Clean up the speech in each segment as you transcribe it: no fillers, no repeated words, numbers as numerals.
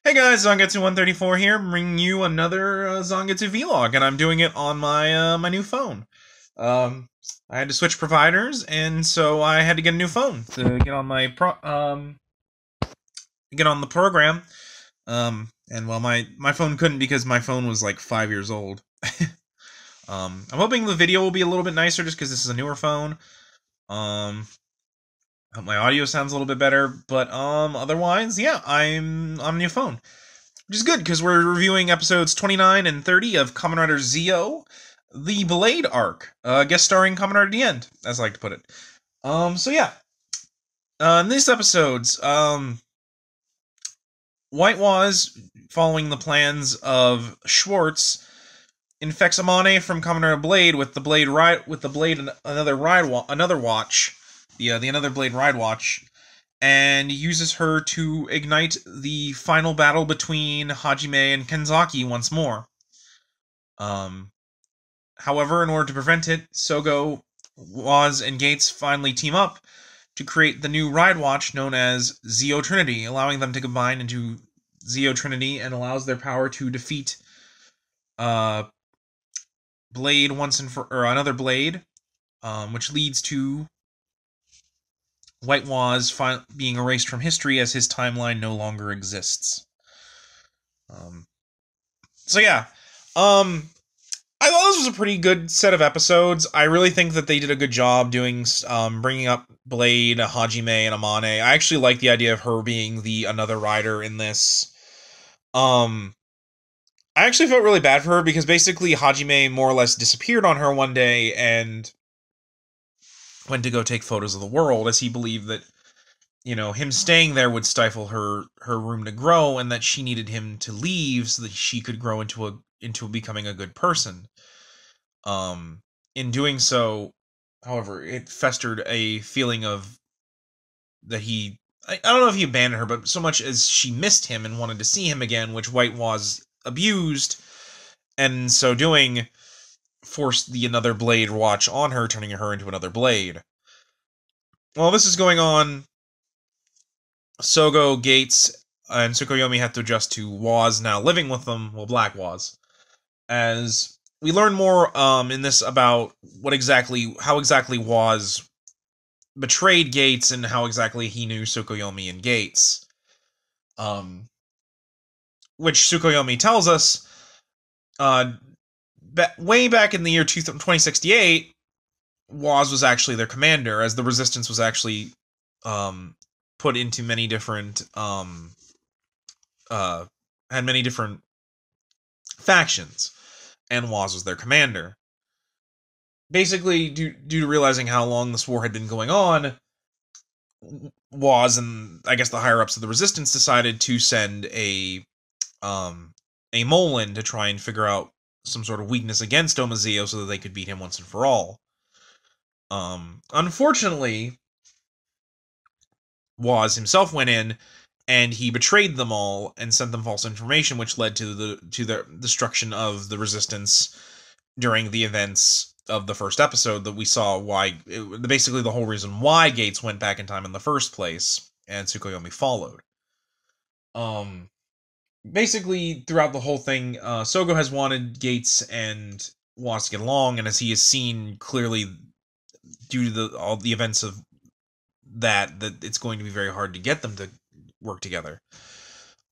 Hey guys, Zangetsu134 here, bringing you another Zangetsu vlog, and I'm doing it on my my new phone. I had to switch providers, and so I had to get a new phone to get on my get on the program. And well, my phone couldn't because my phone was like 5 years old. I'm hoping the video will be a little bit nicer just because this is a newer phone. Hope my audio sounds a little bit better, but otherwise, yeah, I'm on a new phone. Which is good, because we're reviewing episodes 29 and 30 of Kamen Rider Zio, the Blade arc, guest starring Kamen Rider the End, as I like to put it. So yeah. In these episodes, White Woz, following the plans of Schwartz, infects Amane from Kamen Rider Blade with the Blade another watch, the Another Blade Ride Watch, and uses her to ignite the final battle between Hajime and Kenzaki once more. However, in order to prevent it, Sougo, Woz, and Gates finally team up to create the new Ride Watch known as Zio Trinity, allowing them to combine into Zio Trinity and allows their power to defeat Blade Another Blade, which leads to White Woz being erased from history as his timeline no longer exists. So yeah, I thought this was a pretty good set of episodes. I really think that they did a good job doing, bringing up Blade, Hajime, and Amane. I actually like the idea of her being the another rider in this. I actually felt really bad for her because basically Hajime more or less disappeared on her one day and went to go take photos of the world, as he believed that, you know, him staying there would stifle her room to grow, and that she needed him to leave so that she could grow into becoming a good person. In doing so, however, it festered a feeling of that I don't know if he abandoned her, but so much as she missed him and wanted to see him again, which White Woz abused, and in so doing, forced the Another Blade watch on her, turning her into another Blade. While this is going on, Sougo, Gates, and Tsukuyomi have to adjust to Woz now living with them, well, Black Woz, as we learn more in this about how exactly Woz betrayed Gates and how exactly he knew Tsukuyomi and Gates. Which Tsukuyomi tells us, way back in the year 2068, Woz was actually their commander, as the Resistance was actually put into many different had many different factions, and Woz was their commander. Basically, due to realizing how long this war had been going on, Woz and I guess the higher ups of the Resistance decided to send a mole in to try and figure out some sort of weakness against Omazeo so that they could beat him once and for all. Unfortunately, Woz himself went in and he betrayed them all and sent them false information, which led to the destruction of the Resistance during the events of the first episode that we saw basically the whole reason why Gates went back in time in the first place, and Tsukuyomi followed. Basically, throughout the whole thing, Sougo has wanted Gates and Woz to get along, and as he has seen clearly, due to all the events of that it's going to be very hard to get them to work together.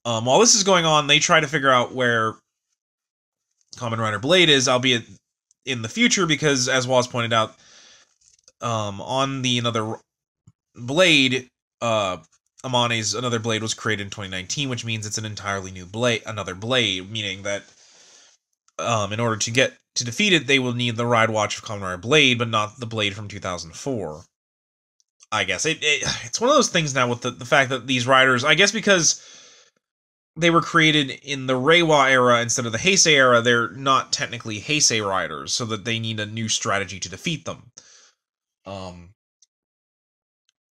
While this is going on, they try to figure out where Kamen Rider Blade is, albeit in the future, because, as Woz pointed out, on the Another Blade, Amane's Another Blade was created in 2019, which means it's an entirely new Another Blade, meaning that in order to defeat it, they will need the Ride Watch of Kamen Rider Blade, but not the Blade from 2004. I guess it's one of those things now with the fact that these riders, I guess because they were created in the Reiwa era instead of the Heisei era, they're not technically Heisei riders, so that they need a new strategy to defeat them.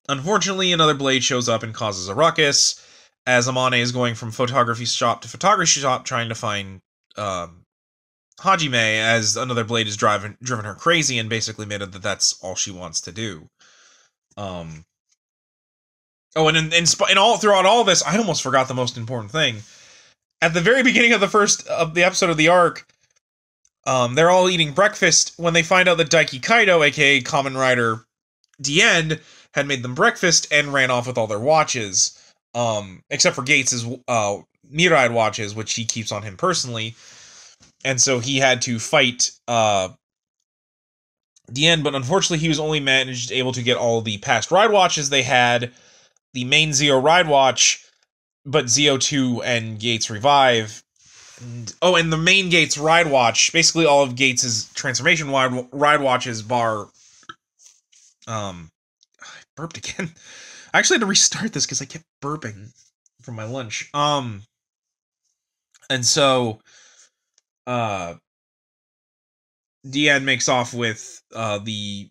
Unfortunately, Another Blade shows up and causes a ruckus, as Amane is going from photography shop to photography shop trying to find Hajime, as Another Blade has driven her crazy and basically made it that that's all she wants to do. Oh, and throughout all this, I almost forgot the most important thing. at the very beginning of the episode of the arc, they're all eating breakfast when they find out that Daiki Kaido, aka Kamen Rider Dien, had made them breakfast and ran off with all their watches. Except for Gates's Mirai watches, which he keeps on him personally. And so he had to fight Dien, but unfortunately he was only able to get all the past ride watches they had, the main Zio ride watch, but Zio 2 and Gates revive. And the main Gates ride watch, basically all of Gates' transformation ride watches bar... I burped again. I actually had to restart this because I kept burping from my lunch. And so, Dien makes off with, the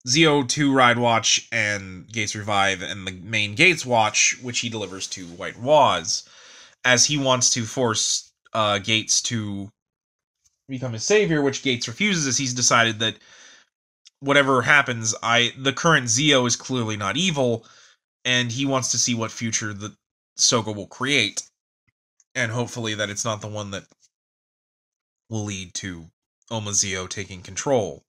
Zio 2 ride watch and Gates revive and the main Gates watch, which he delivers to White Woz, as he wants to force, Gates to become his savior, which Gates refuses, as he's decided that whatever happens, the current Zio is clearly not evil, and he wants to see what future the Sougo will create, and hopefully that it's not the one that will lead to Oma Zio taking control,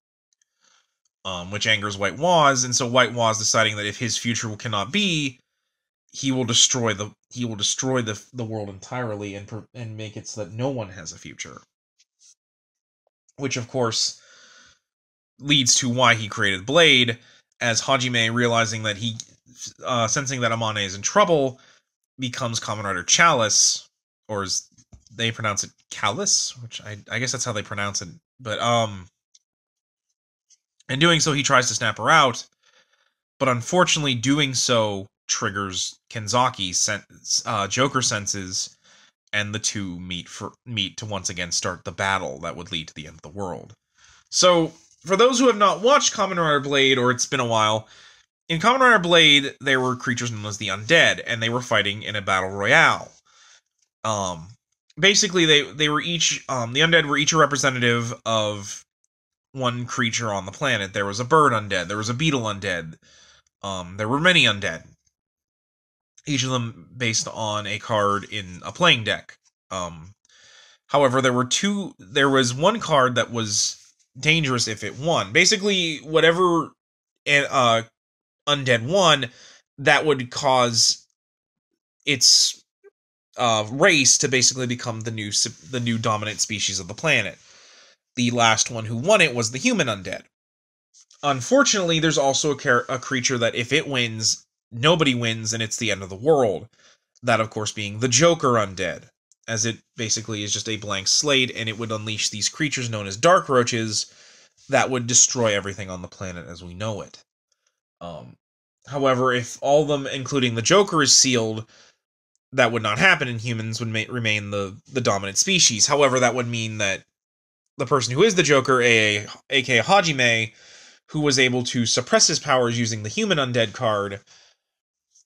which angers White Woz, and so White Woz deciding that if his future cannot be, he will destroy the world entirely and make it so that no one has a future, which of course leads to why he created Blade, as Hajime, realizing that sensing that Amane is in trouble, becomes Kamen Rider Chalice, or as they pronounce it, Callus, which I guess that's how they pronounce it, but, in doing so, he tries to snap her out, but unfortunately doing so triggers Kenzaki's Joker senses, and the two meet to once again start the battle that would lead to the end of the world. So, for those who have not watched Kamen Rider Blade, or it's been a while, in Kamen Rider Blade, there were creatures known as the Undead, and they were fighting in a Battle Royale. Basically, they were each, the Undead were each a representative of one creature on the planet. There was a bird undead, there was a beetle undead, there were many undead. Each of them based on a card in a playing deck. However, there was one card that was dangerous if it won. Basically, whatever undead won, that would cause its race to basically become the new dominant species of the planet. The last one who won it was the human undead. Unfortunately, there's also a creature that if it wins, nobody wins, and it's the end of the world. That, of course, being the Joker undead, as it basically is just a blank slate, and it would unleash these creatures known as Dark Roaches that would destroy everything on the planet as we know it. However, if all of them, including the Joker, is sealed, that would not happen, and humans would remain the dominant species. However, that would mean that the person who is the Joker, aka Hajime, who was able to suppress his powers using the human undead card,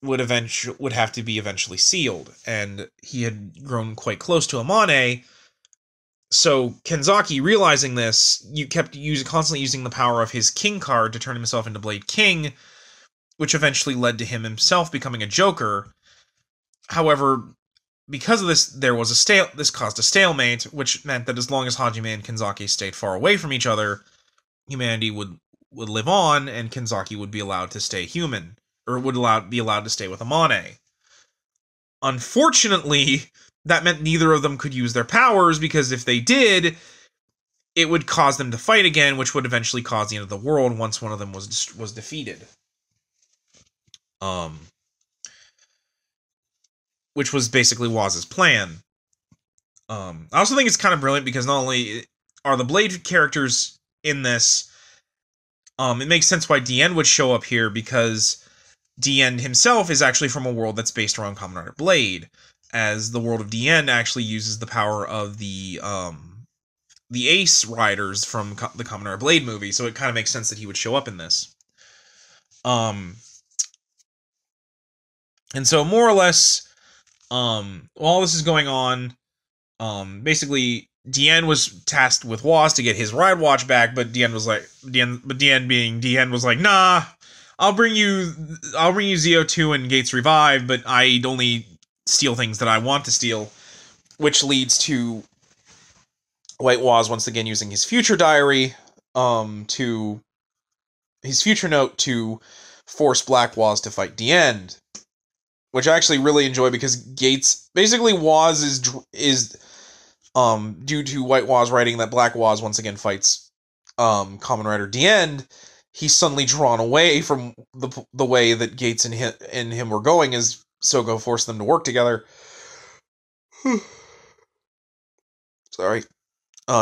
would have to be eventually sealed, and he had grown quite close to Amane. So Kenzaki, realizing this, constantly using the power of his King card to turn himself into Blade King, which eventually led to him himself becoming a Joker. However, because of this, this caused a stalemate, which meant that as long as Hajime and Kenzaki stayed far away from each other, humanity would live on, and Kenzaki would be allowed to stay human, or would be allowed to stay with Amane. Unfortunately, that meant neither of them could use their powers, because if they did, it would cause them to fight again, which would eventually cause the end of the world once one of them was defeated. Which was basically Woz's plan. I also think it's kind of brilliant because not only are the Blade characters in this, it makes sense why Dien would show up here, because Dien himself is actually from a world that's based around Kamen Rider Blade, as the world of Dien actually uses the power of the Ace Riders from the Kamen Rider Blade movie, so it kind of makes sense that he would show up in this. And so more or less, while this is going on, basically Dien was tasked with Woz to get his ride watch back, but Dien was like, nah, I'll bring you Zio 2 and Gates Revive, but I'd only steal things that I want to steal, which leads to White Woz once again using his future diary, to his future note to force Black Woz to fight the End, which I actually really enjoy because Gates basically Woz is due to White Woz writing that Black Woz once again fights Kamen Rider the End. He's suddenly drawn away from the way that Gates and him were going as Sougo forced them to work together. Sorry.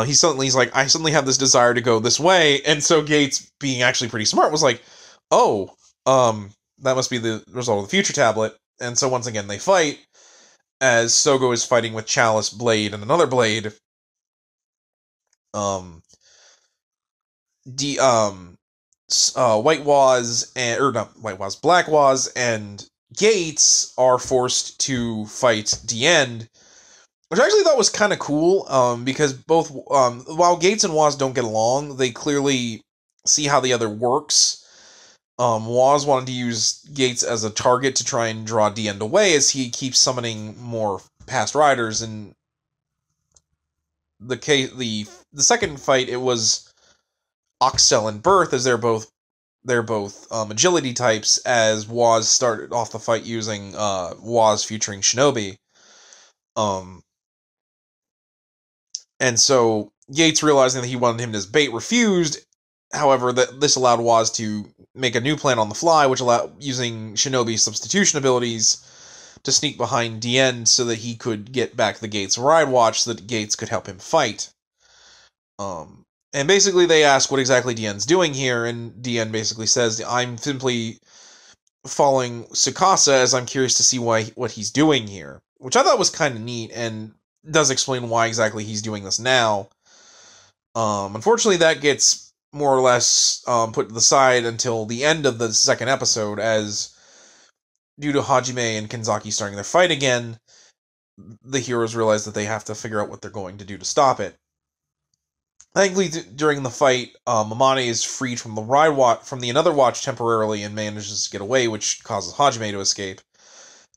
He's like, I suddenly have this desire to go this way, and so Gates, being actually pretty smart, was like, oh, that must be the result of the future tablet. And so once again they fight, as Sougo is fighting with Chalice, Blade, and another Blade. White Woz Black Woz and Gates are forced to fight the End, which I actually thought was kind of cool, because both, while Gates and Woz don't get along, they clearly see how the other works. Woz wanted to use Gates as a target to try and draw the End away as he keeps summoning more past riders. And the second fight, it was Oxel and Birth, as they're both agility types, as Woz started off the fight using Woz featuring Shinobi. And so Gates, realizing that he wanted him as bait, refused. However, this allowed Woz to make a new plan on the fly, which allowed using Shinobi's substitution abilities to sneak behind Dien so that he could get back the Gates Ride Watch so that Gates could help him fight. And basically they ask what exactly Dien's doing here, and Dien basically says, I'm simply following Tsukasa as I'm curious to see what he's doing here. Which I thought was kind of neat, and does explain why exactly he's doing this now. Unfortunately, that gets more or less put to the side until the end of the second episode, as due to Hajime and Kenzaki starting their fight again, the heroes realize that they have to figure out what they're going to do to stop it. Thankfully, during the fight, Amane is freed from the another watch temporarily and manages to get away, which causes Hajime to escape,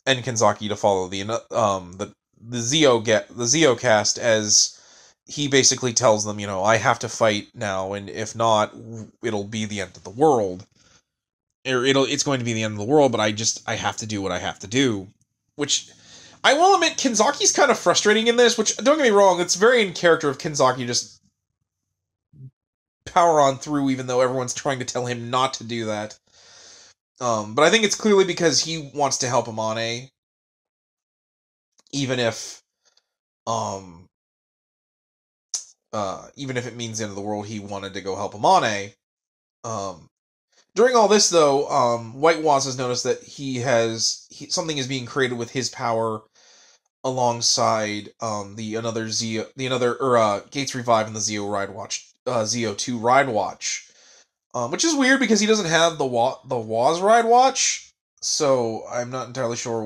and Kenzaki to follow the Zio cast, as he basically tells them, I have to fight now, and if not, it'll be the end of the world. It's going to be the end of the world, but I have to do what I have to do. Which, I will admit, Kenzaki's kind of frustrating in this, which, don't get me wrong, it's very in character of Kenzaki just power on through, even though everyone's trying to tell him not to do that. But I think it's clearly because he wants to help Amane, even if it means the end of the world, he wanted to go help Amane. During all this, though, White Woz has noticed that something is being created with his power alongside Gates Revive and the Zio 2 Ride Watch. Which is weird because he doesn't have the Woz Ride Watch, so I'm not entirely sure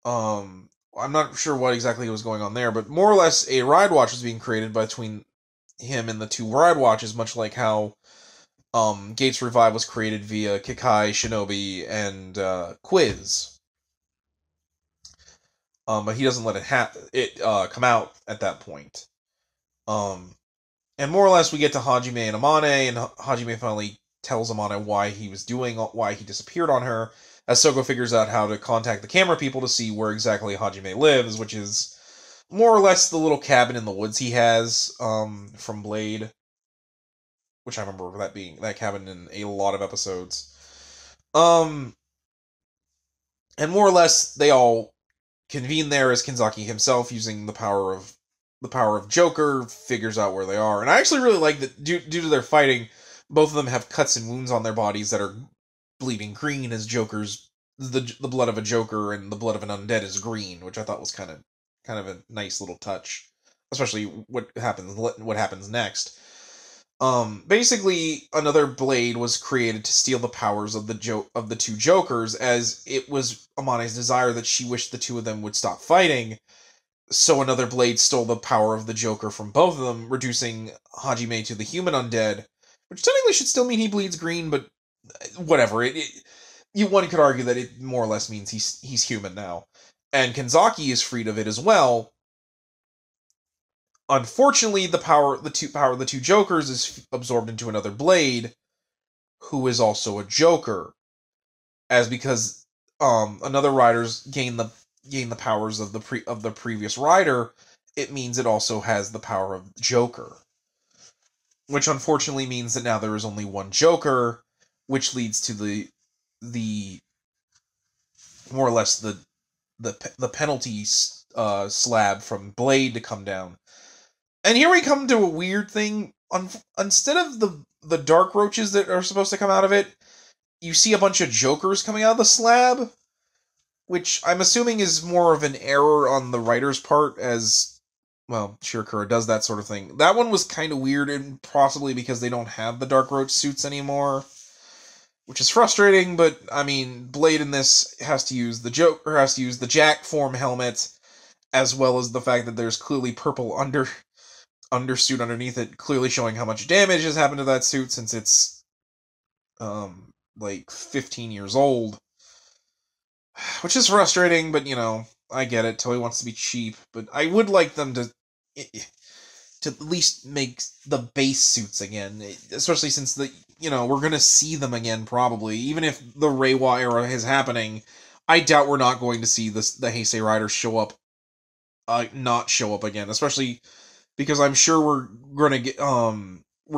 I'm not sure what exactly was going on there, but more or less a Ride Watch was being created between him and the two Ride Watches, much like how Gates Revive was created via Kikai, Shinobi, and Quiz. But he doesn't let it come out at that point. And more or less we get to Hajime and Amane, and Hajime finally tells Amane why he disappeared on her, as Sougo figures out how to contact the camera people to see where exactly Hajime lives, which is more or less the little cabin in the woods he has from Blade, which I remember that being that cabin in a lot of episodes. And more or less they all convene there as Kenzaki himself, using the power of Joker, figures out where they are. And I actually really like that due to their fighting, both of them have cuts and wounds on their bodies that are bleeding green, as the blood of a Joker and the blood of an undead is green, which I thought was kind of a nice little touch, especially what happens next. Basically, another Blade was created to steal the powers of the two Jokers, as it was Amane's desire that she wished the two of them would stop fighting. So another Blade stole the power of the Joker from both of them, reducing Hajime to the human undead, which technically should still mean he bleeds green, but whatever. one could argue that it more or less means he's human now. And Kenzaki is freed of it as well. Unfortunately, the two Jokers is absorbed into another Blade, who is also a Joker, as because another rider's gain the powers of the previous rider, it means it also has the power of Joker, which unfortunately means that now there is only one Joker, which leads to the more or less the penalty slab from Blade to come down. And here we come to a weird thing. Instead of the dark roaches that are supposed to come out of it, you see a bunch of Jokers coming out of the slab, which I'm assuming is more of an error on the writer's part, as, well, Shirakura does that sort of thing. That one was kind of weird, and possibly because they don't have the dark roach suits anymore, which is frustrating, but, I mean, Blade in this has to use the Jack form helmet, as well as the fact that there's clearly purple undersuit underneath it, clearly showing how much damage has happened to that suit since it's, like 15 years old. Which is frustrating, but, I get it. Toei wants to be cheap, but I would like them to at least make the base suits again, especially since we're gonna see them again probably. Even if the Reiwa era is happening, I doubt we're not going to see the Heisei Riders not show up again, especially because I'm sure we're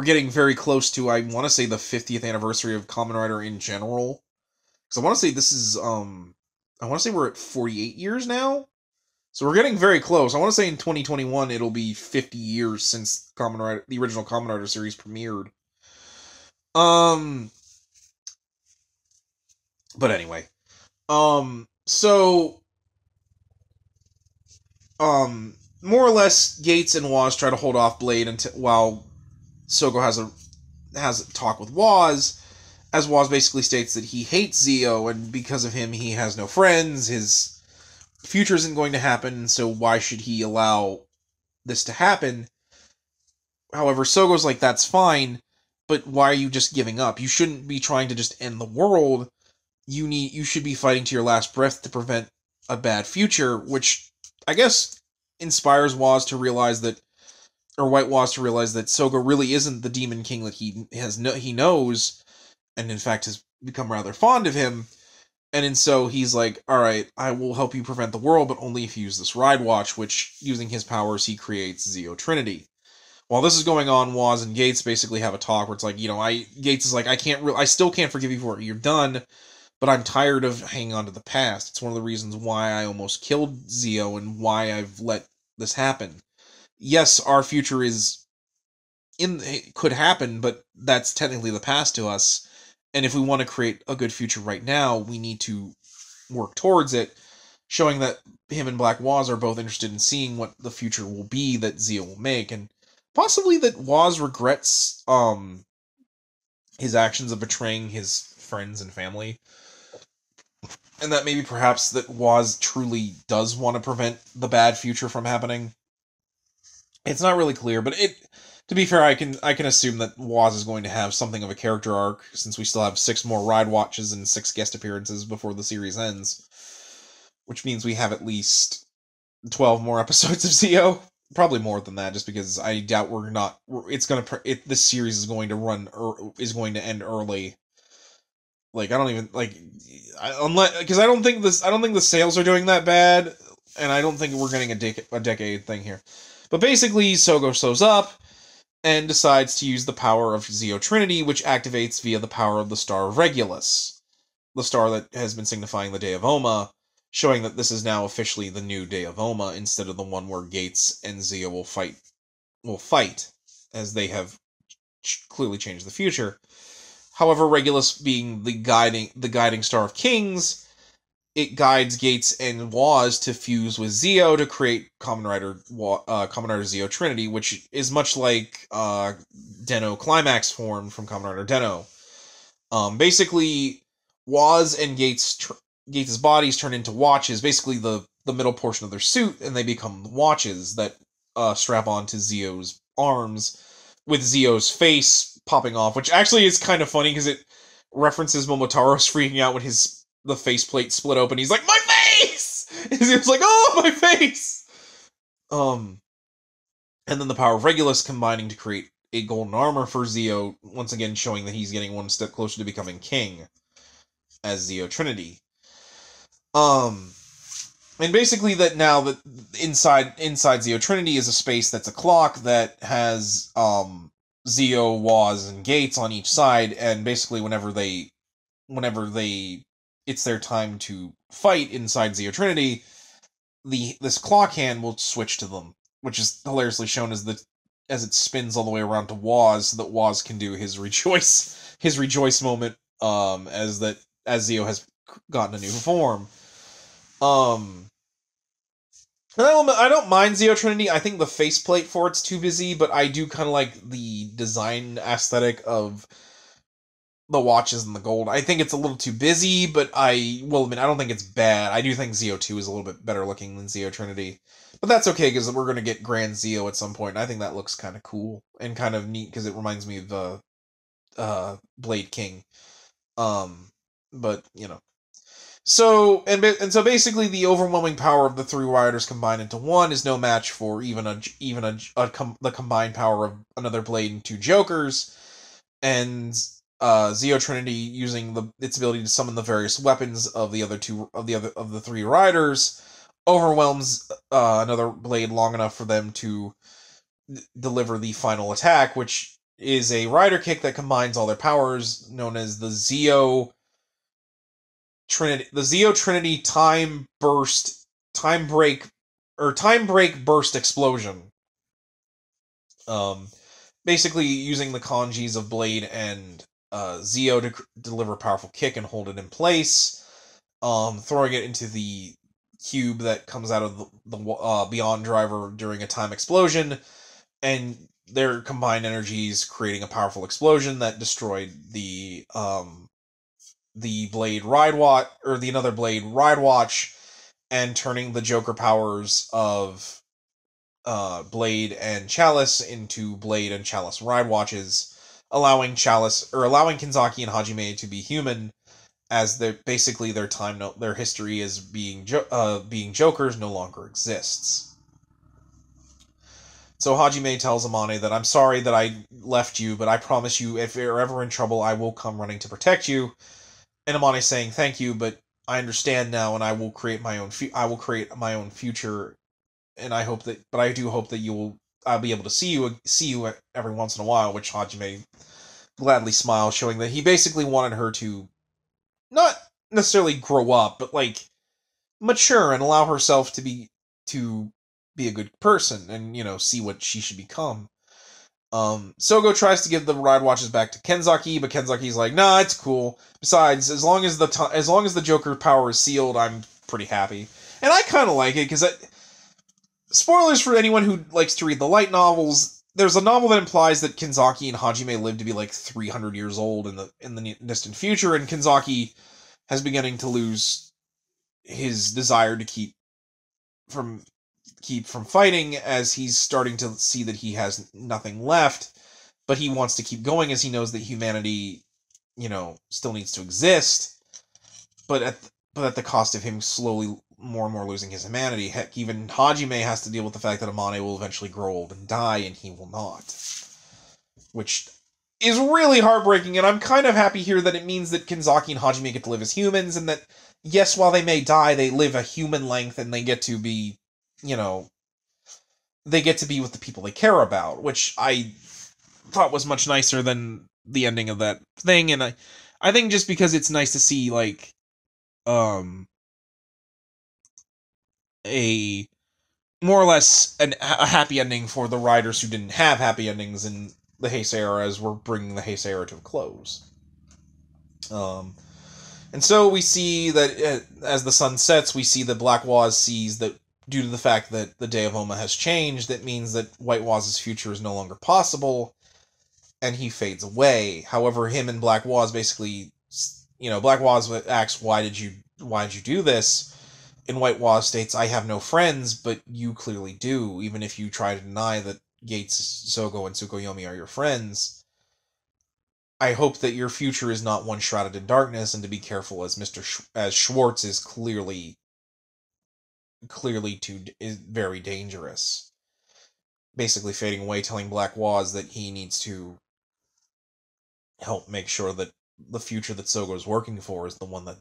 getting very close to, I want to say, the 50th anniversary of Kamen Rider in general. Because I want to say this is, I want to say we're at 48 years now. So we're getting very close. I want to say in 2021 it'll be 50 years since the original Kamen Rider series premiered. But anyway. So, more or less, Gates and Woz try to hold off Blade while Sougo has a talk with Woz, as Woz basically states that he hates Zio, and because of him he has no friends, his future isn't going to happen, so why should he allow this to happen? However, Sogo's like, that's fine, but why are you just giving up? You shouldn't be trying to just end the world. You should be fighting to your last breath to prevent a bad future, which I guess inspires Woz to realize that, or White Woz to realize that Sougo really isn't the Demon King that he knows, and in fact has become rather fond of him. And so he's like, alright, I will help you prevent the world, but only if you use this Ride Watch, which, using his powers, he creates Zeo Trinity. While this is going on, Woz and Gates basically have a talk where it's like, Gates is like, I still can't forgive you for what you've done, but I'm tired of hanging on to the past. It's one of the reasons why I almost killed Zeo and why I've let this happen. Yes, our future could happen, but that's technically the past to us. And if we want to create a good future right now, we need to work towards it, showing that him and Black Woz are both interested in seeing what the future will be that Zio will make, and possibly that Woz regrets his actions of betraying his friends and family, and that maybe perhaps that Woz truly does want to prevent the bad future from happening. It's not really clear, but to be fair, I can assume that Woz is going to have something of a character arc, since we still have 6 more Ride Watches and 6 guest appearances before the series ends. Which means we have at least 12 more episodes of Zio. Probably more than that, just because I doubt this series is going to end early. Like, I don't even, because I don't think the sales are doing that bad, and I don't think we're getting a decade thing here. But basically, Sougo shows up, and decides to use the power of Zeo Trinity, which activates via the power of the Star of Regulus, the star that has been signifying the Day of Oma, showing that this is now officially the new Day of Oma, instead of the one where Gates and Zeo will fight, as they have clearly changed the future. However, Regulus being the guiding star of kings, it guides Gates and Woz to fuse with Zeo to create Kamen Rider Zeo Trinity, which is much like Den-O Climax form from Kamen Rider Den-O. Basically, Woz and Gates' bodies turn into watches, basically the middle portion of their suit, and they become watches that strap onto Zeo's arms, with Zeo's face popping off, which actually is kind of funny, because references Momotaro's freaking out when the faceplate split open. He's like, my face! And he's like, oh, my face! And then the power of Regulus combining to create a golden armor for Zeo, once again showing that he's getting one step closer to becoming king as Zeo Trinity. And basically that now that inside Zeo Trinity is a space that's a clock that has Zeo, Woz, and Gates on each side, and basically whenever it's their time to fight inside Zeo Trinity, this clock hand will switch to them, which is hilariously shown as it spins all the way around to Woz, so that Woz can do his rejoice moment, as Zeo has gotten a new form. And I don't mind Zeo Trinity. I think the faceplate for it's too busy, but I do kind of like the design aesthetic of the watches and the gold. I think it's a little too busy, but I will admit, I don't think it's bad. I do think Zeo 2 is a little bit better looking than Zeo Trinity. But that's okay, because we're going to get Grand Zeo at some point, and I think that looks kind of cool and kind of neat, because it reminds me of Blade King. But, you know. So basically, the overwhelming power of the three riders combined into one is no match for the combined power of another blade and two jokers, and Zeo Trinity using its ability to summon the various weapons of the three riders overwhelms another blade long enough for them to deliver the final attack, which is a rider kick that combines all their powers, known as the Zeo Trinity time break burst explosion. Basically using the kanjis of Blade and Zeo to deliver a powerful kick and hold it in place, throwing it into the cube that comes out of the Beyond Driver during a time explosion, and their combined energies creating a powerful explosion that destroyed the Blade Ride Watch, or the another Blade Ride Watch, and turning the Joker powers of Blade and Chalice into Blade and Chalice Ride Watches, allowing Kinzaki and Hajime to be human, as their history as being Jokers no longer exists. So Hajime tells Amane that, I'm sorry that I left you, but I promise you, if you're ever in trouble, I will come running to protect you. And Amane saying, thank you, but I understand now, and I will create my own future, and I do hope that I'll be able to see you every once in a while, which Hajime gladly smiles, showing that he basically wanted her to not necessarily grow up, but like mature and allow herself to be a good person and, see what she should become. Sougo tries to give the ride watches back to Kenzaki, but Kenzaki's like, nah, it's cool. Besides, as long as the Joker power is sealed, I'm pretty happy. And I kind of like it, because spoilers for anyone who likes to read the light novels, there's a novel that implies that Kenzaki and Hajime live to be like 300 years old in the distant future, and Kenzaki has beginning to lose his desire to keep from fighting, as he's starting to see that he has nothing left, but he wants to keep going as he knows that humanity, still needs to exist, but at the cost of him slowly more and more losing his humanity. Heck, even Hajime has to deal with the fact that Amane will eventually grow old and die, and he will not. Which is really heartbreaking, and I'm kind of happy here that it means that Kenzaki and Hajime get to live as humans, and that, yes, while they may die, they live a human length, and they get to be, they get to be with the people they care about, which I thought was much nicer than the ending of that thing, and I think just because it's nice to see, like, a more or less a happy ending for the riders who didn't have happy endings in the Heisei era, as we're bringing the Heisei era to a close. And so we see that as the sun sets, we see that Black Woz sees that due to the fact that the Day of Oma has changed, that means that White Woz's future is no longer possible, and he fades away. However, him and Black Woz basically, Black Woz asks, why did you do this? And White Woz states, I have no friends, but you clearly do, even if you try to deny that Gates, Sougo, and Tsukuyomi are your friends. I hope that your future is not one shrouded in darkness, and to be careful, as as Schwartz is clearly is very dangerous. Basically fading away, telling Black Woz that he needs to help make sure that the future that Sougo is working for is the one that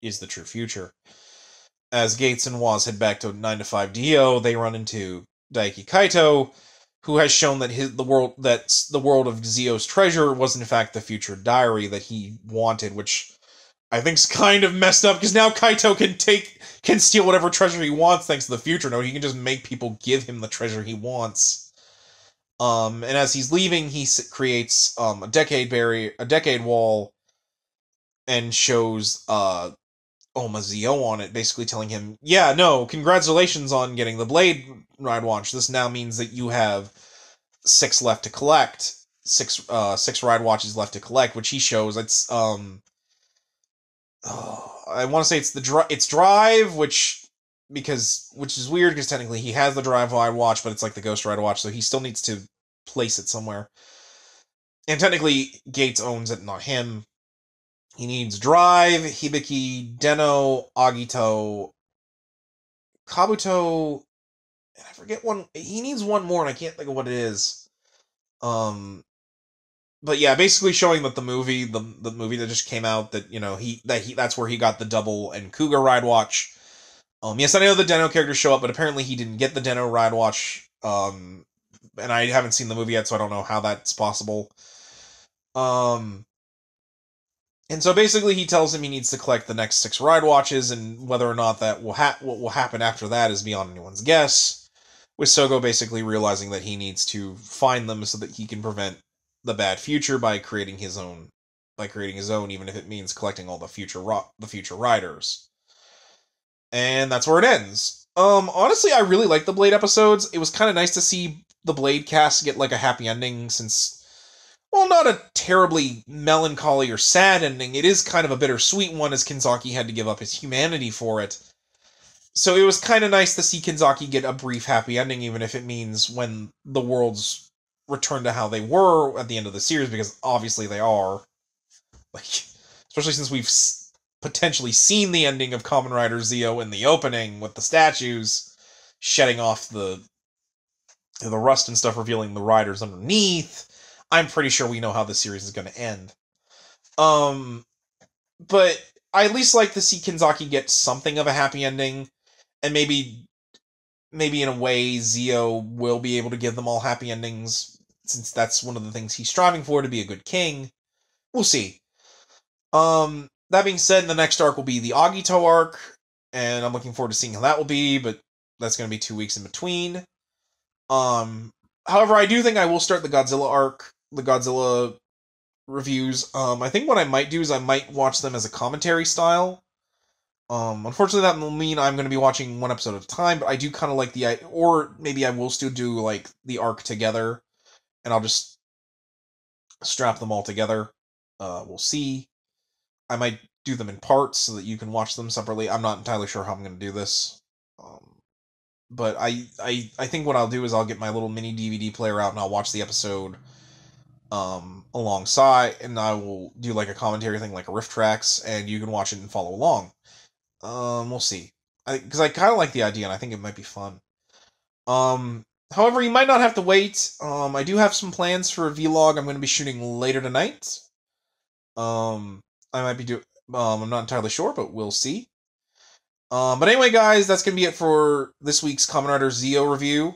is the true future. As Gates and Woz head back to 9 to 5 DO, they run into Daiki Kaito, who has shown that the world of Zio's treasure was in fact the future diary that he wanted, which I think's kind of messed up, because now Kaito can steal whatever treasure he wants thanks to the future node. He can just make people give him the treasure he wants. And as he's leaving, he creates a decade wall, and shows Zio on it, basically telling him, yeah, no, congratulations on getting the Blade Ride Watch. This now means that you have 6 left to collect. 6 ride watches left to collect, which he shows. It's I want to say it's Drive, which is weird because technically he has the Drive Ride Watch, but it's like the Ghost Ride Watch, so he still needs to place it somewhere. And technically Gates owns it, not him. He needs Drive, Hibiki, Deno, Agito, Kabuto, and I forget one. He needs one more, and I can't think of what it is. But yeah, basically showing that the movie that just came out, that that's where he got the double and Cougar Ride Watch. Yes, I know the Deno characters show up, but apparently he didn't get the Deno Ride Watch. And I haven't seen the movie yet, so I don't know how that's possible. And so basically he tells him he needs to collect the next 6 ride watches, and whether or not that what will happen after that is beyond anyone's guess. With Sougo basically realizing that he needs to find them so that he can prevent the bad future by creating his own, even if it means collecting all the future riders. And that's where it ends. Honestly, I really like the Blade episodes. It was kind of nice to see the Blade cast get like a happy ending, since, well, not a terribly melancholy or sad ending. It is kind of a bittersweet one, as Kinzaki had to give up his humanity for it. So it was kind of nice to see Kinzaki get a brief happy ending, even if it means when the worlds return to how they were at the end of the series, because obviously they are. Especially since we've potentially seen the ending of Kamen Rider Zio in the opening, with the statues shedding off the rust and stuff, revealing the riders underneath. I'm pretty sure we know how the series is going to end. But I at least like to see Kinzaki get something of a happy ending, and maybe in a way Zio will be able to give them all happy endings, since that's one of the things he's striving for, to be a good king. We'll see. That being said, the next arc will be the Agito arc, and I'm looking forward to seeing how that will be, but that's going to be 2 weeks in between. However, I do think I will start the Godzilla arc, the Godzilla reviews. I think what I might do is I might watch them as a commentary style. Unfortunately, that will mean I'm going to be watching one episode at a time, but I do kind of like or maybe I will still do, like, the arc together, and I'll just strap them all together. We'll see. I might do them in parts so that you can watch them separately. I'm not entirely sure how I'm going to do this. But I think what I'll do is I'll get my little mini DVD player out, and I'll watch the episode alongside, and I will do like a commentary thing, like a riff tracks, and you can watch it and follow along. We'll see. Because I kind of like the idea, and I think it might be fun. However, you might not have to wait. I do have some plans for a vlog I'm going to be shooting later tonight. I might be I'm not entirely sure, but we'll see. But anyway, guys, that's going to be it for this week's Kamen Rider Zio review.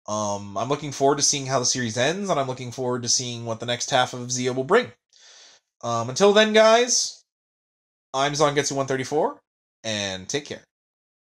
I'm looking forward to seeing how the series ends, and I'm looking forward to seeing what the next half of Zio will bring. Until then, guys, I'm Zangetsu 134, and take care.